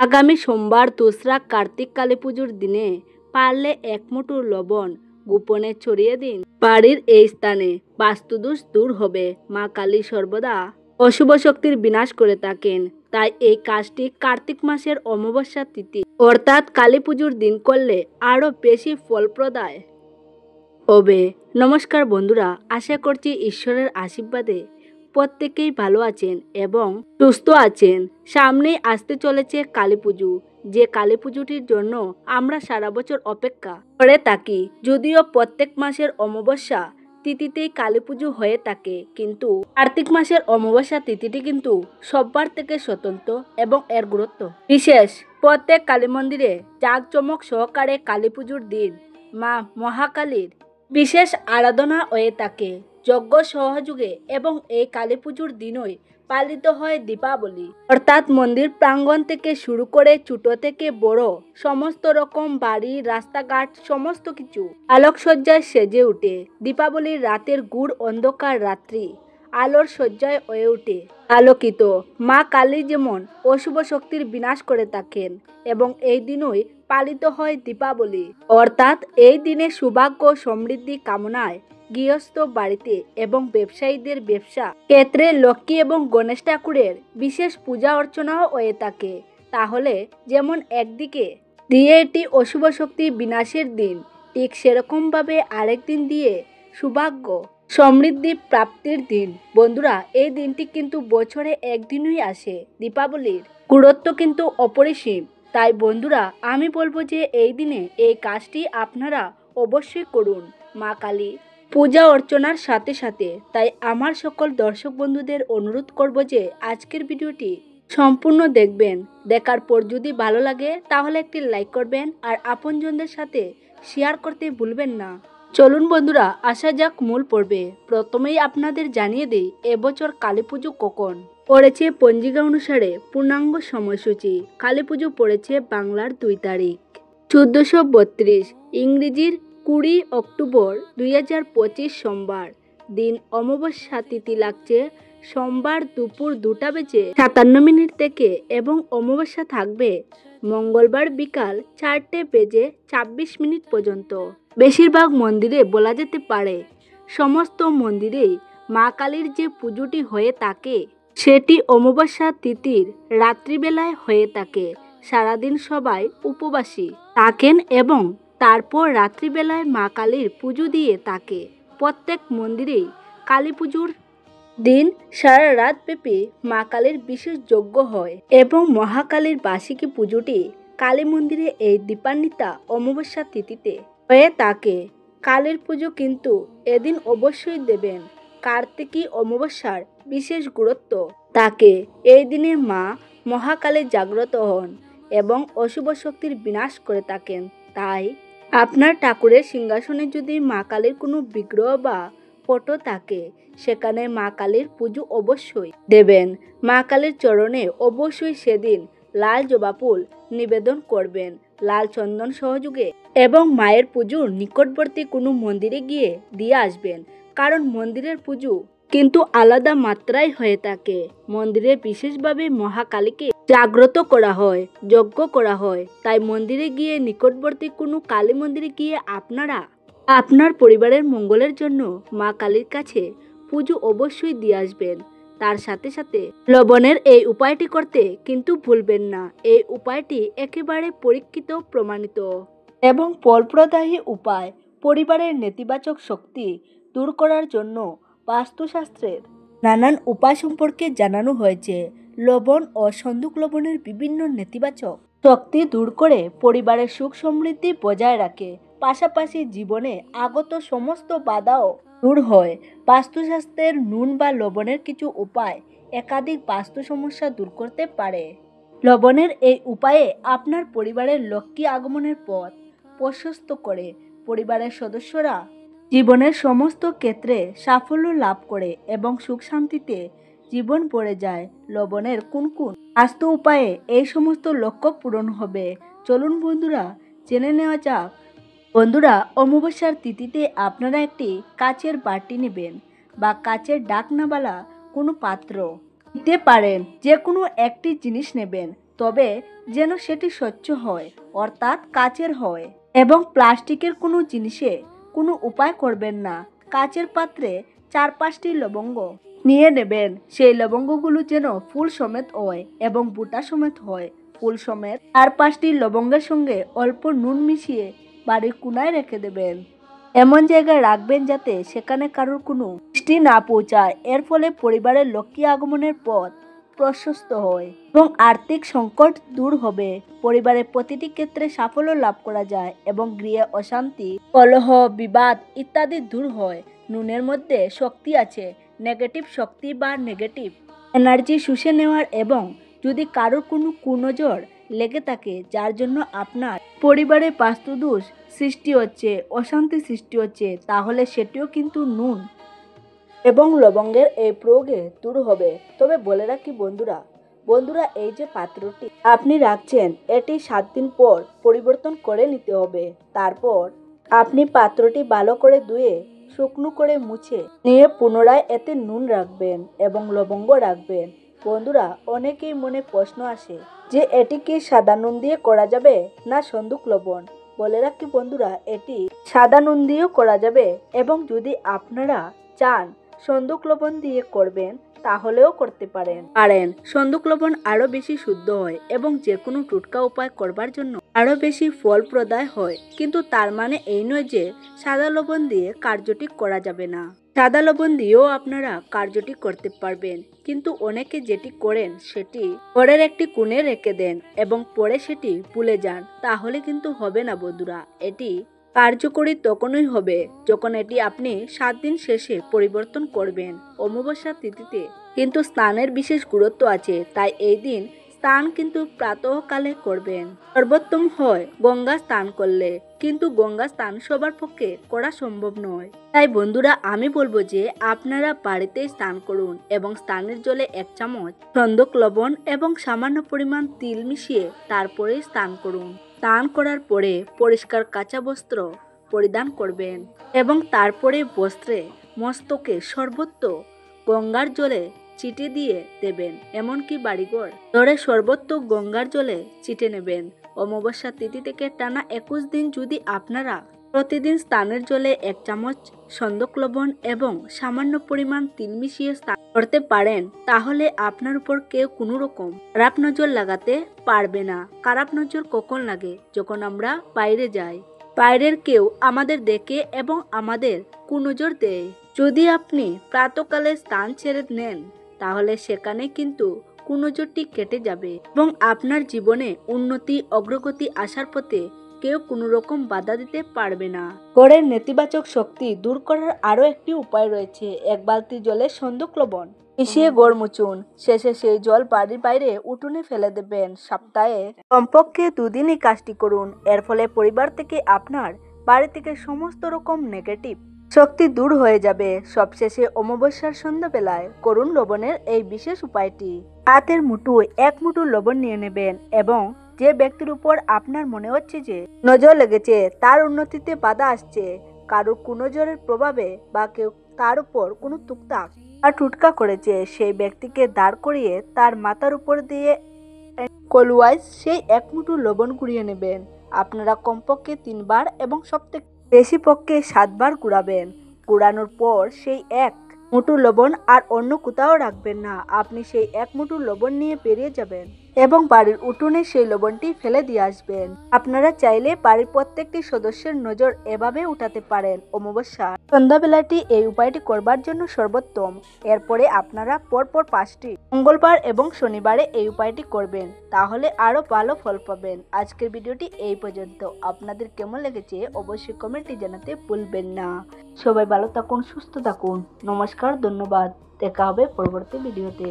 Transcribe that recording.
আগামী সোমবার দোসরা কার্তিক কালী পুজোর দিনে পারলে এক মুঠো লবণ গোপনে ছড়িয়ে দিন। বাড়ির এই স্থানে বাস্তুদোষ দূর হবে। মা কালী সর্বদা অশুভ শক্তির বিনাশ করে থাকেন, তাই এই কাজটি কার্তিক মাসের অমাবস্যা তিথি অর্থাৎ কালী পুজোর দিন করলে আরও বেশি ফলপ্রদায় হবে। নমস্কার বন্ধুরা, আশা করছি ঈশ্বরের আশীর্বাদে প্রত্যেকেই ভালো আছেন এবং সুস্থ আছেন। সামনেই আসতে চলেছে কালী পুজো, যে কালী পুজোটির জন্য আমরা সারা বছর অপেক্ষা করে থাকি। যদিও প্রত্যেক মাসের অমাবস্যা তিথিতেই কালী পুজো হয়ে থাকে, কিন্তু কার্তিক মাসের অমাবস্যা তিথিটি কিন্তু সববার থেকে স্বতন্ত্র এবং এর গুরুত্ব বিশেষ। প্রত্যেক কালী মন্দিরে জাঁকজমক সহকারে কালী পুজোর দিন মা মহাকালীর বিশেষ আরাধনা হয়ে থাকে যজ্ঞ সহযোগে, এবং এই কালী পুজোর দিনই পালিত হয় দীপাবলি। অর্থাৎ মন্দির প্রাঙ্গণ থেকে শুরু করে ছোট থেকে বড় সমস্ত রকম বাড়ি, রাস্তাঘাট সমস্ত কিছু আলোকসজ্জায় সেজে ওঠে। দীপাবলির রাতের গূঢ় অন্ধকার রাত্রি আলোর সজ্জায় হয়ে ওঠে আলোকিত। মা কালী যেমন অশুভ শক্তির বিনাশ করে থাকেন, এবং এই দিনই পালিত হয় দীপাবলি। অর্থাৎ এই দিনে সৌভাগ্য সমৃদ্ধি কামনায় গৃহস্থ বাড়িতে এবং ব্যবসায়ীদের ব্যবসা ক্ষেত্রে লক্ষ্মী এবং গণেশ ঠাকুরের বিশেষ পূজা অর্চনাও হয়ে থাকে। তাহলে যেমন একদিকে দিয়ে এটি অশুভ শক্তি বিনাশের দিন, ঠিক সেরকমভাবে আরেক দিন দিয়ে সৌভাগ্য সমৃদ্ধি প্রাপ্তির দিন। বন্ধুরা, এই দিনটি কিন্তু বছরে একদিনই আসে। দীপাবলির গুরুত্ব কিন্তু অপরিসীম। তাই বন্ধুরা, আমি বলবো যে এই দিনে এই কাজটি আপনারা অবশ্যই করুন মা কালী পূজা অর্চনার সাথে সাথে। তাই আমার সকল দর্শক বন্ধুদের অনুরোধ করব যে আজকের ভিডিওটি সম্পূর্ণ দেখবেন। দেখার পর যদি ভালো লাগে তাহলে একটি লাইক করবেন, আর আপনজনদের সাথে শেয়ার করতে ভুলবেন না। চলুন বন্ধুরা, আসা যাক মূল পর্বে। প্রথমেই আপনাদের জানিয়ে দিই এবছর কালী পুজো কখন পড়েছে। পঞ্জিকা অনুসারে পূর্ণাঙ্গ সময়সূচি কালী পুজো পড়েছে বাংলার 2 তারিখ 1432, ইংরেজির 20 অক্টোবর 2025 সোমবার। দিন অমাবস্যা তিথি লাগছে সোমবার দুপুর 2:57 থেকে, এবং অমাবস্যা থাকবে মঙ্গলবার বিকাল 4:26 পর্যন্ত। বেশিরভাগ মন্দিরে বলা যেতে পারে সমস্ত মন্দিরেই মা কালীর যে পুজোটি হয়ে থাকে সেটি অমাবস্যা তিথির রাত্রিবেলায় হয়ে থাকে। সারাদিন সবাই উপবাসী থাকেন এবং তারপর রাত্রিবেলায় মা কালীর পুজো দিয়ে থাকে। প্রত্যেক মন্দিরেই কালী পুজোর দিন সারা রাত ব্যাপী মা কালীর বিশেষ যজ্ঞ হয়, এবং মহাকালীর বার্ষিকী পুজোটি কালী মন্দিরে এই দীপান্বিতা অমাবস্যা তিথিতে হয়ে থাকে। কালীর পুজো কিন্তু এদিন অবশ্যই দেবেন। কার্তিকী অমাবস্যার বিশেষ গুরুত্ব থাকে। এই দিনে মা মহাকালী জাগ্রত হন এবং অশুভ শক্তির বিনাশ করে থাকেন। তাই আপনার ঠাকুরের সিংহাসনে যদি মা কালীর কোনো বিগ্রহ বা ফটো থাকে, সেখানে মা কালীর পুজো অবশ্যই দেবেন। মা কালীর চরণে অবশ্যই সেদিন লাল জবা ফুল নিবেদন করবেন, লাল চন্দন সহযোগে, এবং মায়ের পুজোর নিকটবর্তী কোনো মন্দিরে গিয়ে দিয়ে আসবেন। কারণ মন্দিরের পুজো কিন্তু আলাদা মাত্রায় হয়ে থাকে। মন্দিরে বিশেষভাবে মহাকালীকে জাগ্রত করা হয়, যজ্ঞ করা হয়। তাই মন্দিরে গিয়ে, নিকটবর্তী কোনো কালী মন্দিরে গিয়ে আপনারা আপনার পরিবারের মঙ্গলের জন্য মা কালীর কাছে পুজো অবশ্যই দিয়ে আসবেন। তার সাথে সাথে লবণের এই উপায়টি করতে কিন্তু ভুলবেন না। এই উপায়টি একেবারে পরীক্ষিত, প্রমাণিত এবং ফলপ্রদায়ী উপায়। পরিবারের নেতিবাচক শক্তি দূর করার জন্য বাস্তুশাস্ত্রের নানান উপায় সম্পর্কে জানানো হয়েছে। লবণ ও সন্দুক লবণের বিভিন্ন নেতিবাচক শক্তি দূর করে পরিবারের সুখ সমৃদ্ধি বজায় রাখে, পাশাপাশি জীবনে আগত সমস্ত বাধাও দূর হয়। বাস্তুশাস্ত্রের নুন বা লবণের কিছু উপায় একাধিক বাস্তু সমস্যা দূর করতে পারে। লবণের এই উপায়ে আপনার পরিবারের লক্ষ্মী আগমনের পথ প্রশস্ত করে। পরিবারের সদস্যরা জীবনের সমস্ত ক্ষেত্রে সাফল্য লাভ করে এবং সুখ শান্তিতে জীবন ভরে যায়। লবণের কোন কোন বাস্তু উপায়ে এই সমস্ত লক্ষ্য পূরণ হবে, চলুন বন্ধুরা জেনে নেওয়া যাক। বন্ধুরা, অমাবস্যার তিথিতে আপনারা একটি কাচের বাটি নেবেন বা কাচের ঢাকনাওয়ালা কোনো পাত্র নিতে পারেন। যে কোনো একটি জিনিস নেবেন, তবে যেন সেটি স্বচ্ছ হয়, অর্থাৎ কাচের হয়। এবং প্লাস্টিকের কোনো জিনিসে কোনো উপায় করবেন না। কাচের পাত্রে 4-5টি লবঙ্গ নিয়ে নেবেন। সেই লবঙ্গগুলো যেন ফুল সমেত হয় এবং বুটা সমেত হয়। ফুল সমেত 4-5টি লবঙ্গের সঙ্গে অল্প নুন মিশিয়ে বাড়ির কোনায় রেখে দেবেন। এমন জায়গায় রাখবেন যাতে সেখানে কারোর কোনো দৃষ্টি না পৌঁছায়। এর ফলে পরিবারের লক্ষ্মী আগমনের পথ প্রশস্ত হয় এবং আর্থিক সংকট দূর হবে। পরিবারের প্রতিটি ক্ষেত্রে সাফল্য লাভ করা যায় এবং গৃহে অশান্তি, কলহ, বিবাদ ইত্যাদি দূর হয়। নুনের মধ্যে শক্তি আছে, নেগেটিভ শক্তি বা নেগেটিভ এনার্জি শুষে নেওয়ার, এবং যদি কারোর কোনো কুনজর লেগে থাকে যার জন্য আপনার পরিবারে বাস্তুদোষ সৃষ্টি হচ্ছে, অশান্তি সৃষ্টি হচ্ছে, তাহলে সেটিও কিন্তু নুন এবং লবঙ্গের এই প্রয়োগে দূর হবে। তবে বলে রাখি বন্ধুরা এই যে পাত্রটি আপনি রাখছেন এটি 7 দিন পর পরিবর্তন করে নিতে হবে। তারপর আপনি পাত্রটি ভালো করে ধুয়ে শুকনো করে মুছে নিয়ে পুনরায় এতে নুন রাখবেন এবং লবঙ্গ রাখবেন। বন্ধুরা অনেকেই মনে প্রশ্ন আসে যে এটি কি সাদা নুন দিয়ে করা যাবে না সন্দুক লবণ। বলে রাখি বন্ধুরা এটি সাদা নুন দিয়েও করা যাবে, এবং যদি আপনারা চান সন্দুক লবণ দিয়ে করবেন তাহলেও করতে পারেন। সন্দুক লবণ আরো বেশি শুদ্ধ হয় এবং যে কোনো টুটকা উপায় করবার জন্য আরো বেশি ফলপ্রদায় হয়। কিন্তু তার মানে এই নয় যে সাদা লবণ দিয়ে কার্যটি করা যাবে না। সাদা লবণ দিয়েও আপনারা কার্যটি করতে পারবেন, কিন্তু অনেকে যেটি করেন সেটি ঘরের একটি কোণে রেখে দেন এবং পরে সেটি ভুলে যান। তাহলে কিন্তু হবে না বন্ধুরা। এটি কার্যকরী তখনই হবে যখন এটি আপনি 7 দিন শেষে পরিবর্তন করবেন। অমাবস্যা তিথিতে কিন্তু স্নানের বিশেষ গুরুত্ব আছে, তাই এই দিন স্নান কিন্তু প্রাতঃকালে করবেন। সর্বোত্তম হয় গঙ্গা স্নান করলে, কিন্তু গঙ্গা স্নান সবার পক্ষে করা সম্ভব নয়। তাই বন্ধুরা আমি বলবো যে আপনারা বাড়িতেই স্নান করুন এবং স্নানের জলে 1 চামচ সন্দক লবণ এবং সামান্য পরিমাণ তিল মিশিয়ে তারপরে স্নান করুন। স্নান করার পরে পরিষ্কার কাঁচা বস্ত্র পরিধান করবেন এবং তারপরে বস্ত্রে মস্তকে সর্বত্র গঙ্গার জলে চিটে দিয়ে দেবেন। এমনকি বাড়িঘর ধরে সর্বত্র গঙ্গার জলে চিটে নেবেন। অমাবস্যা তিথি থেকে টানা 21 দিন যদি আপনারা প্রতিদিন স্নানের জলে 1 চামচ সন্দক লবণ এবং সামান্য পরিমাণ তিল মিশিয়ে স্নান করতে পারেন, তাহলে আপনার উপর কেউ কোনো রকম খারাপ নজর লাগাতে পারবে না। খারাপ নজর কখন লাগে? যখন আমরা বাইরে যাই, বাইরের কেউ আমাদের দেখে এবং আমাদের কুনজর দেয়। যদি আপনি প্রাতঃকালে স্নান ছেড়ে নেন তাহলে সেখানে কিন্তু কুনজরটি কেটে যাবে এবং আপনার জীবনে উন্নতি অগ্রগতি আসার পথে কেউ কোনো রকম বাধা দিতে পারবে না। ঘরের নেতিবাচক শক্তি দূর করার আরো একটি উপায় রয়েছে। 1 বালতি জলে সন্দক লবণ মিশিয়ে ঘর মুছুন। শেষে সেই জল বাড়ির বাইরে উঠোনে ফেলে দেবেন। সপ্তাহে কমপক্ষে 2 দিন এই কাজটি করুন। এর ফলে পরিবার থেকে আপনার বাড়ি থেকে সমস্ত রকম নেগেটিভ শক্তি দূর হয়ে যাবে। সবশেষে অমাবস্যার সন্ধ্যাবেলায় করুন লবণের এই বিশেষ উপায়টি। হাতের মুঠোয় 1 মুঠো লবণ নিয়ে নেবেন এবং যে ব্যক্তির উপর আপনার মনে হচ্ছে যে নজর লেগেছে, তার উন্নতিতে বাধা আসছে, কারোর কুনজরের প্রভাবে বা কেউ তার উপর কোনো তুকতাক আর টুটকা করেছে, সেই ব্যক্তিকে দাঁড় করিয়ে তার মাথার উপর দিয়ে কলওয়াইজ সেই 1 মুঠো লবণ কুড়িয়ে নেবেন। আপনারা কমপক্ষে 3 বার এবং সবথেকে বেশি পক্ষে 7 বার কুড়াবেন। কুড়ানোর পর সেই 1 মুঠো লবণ আর অন্য কোথাও রাখবেন না। আপনি সেই 1 মুঠো লবণ নিয়ে বেরিয়ে যাবেন এবং বাড়ির উঠোনে সেই লবণটি ফেলে দিয়ে আসবেন। আপনারা চাইলে বাড়ির প্রত্যেকটি সদস্যের নজর এভাবে উঠাতে পারেন। অমাবস্যা সন্ধ্যাবেলাটি এই উপায়টি করবার জন্য সর্বোত্তম। এরপরে আপনারা পরপর 5টি মঙ্গলবার এবং শনিবারে এই উপায়টি করবেন, তাহলে আরো ভালো ফল পাবেন। আজকের ভিডিওটি এই পর্যন্ত। আপনাদের কেমন লেগেছে অবশ্যই কমেন্টে জানাতে ভুলবেন না। সবাই ভালো থাকুন, সুস্থ থাকুন। নমস্কার, ধন্যবাদ। দেখা হবে পরবর্তী ভিডিওতে।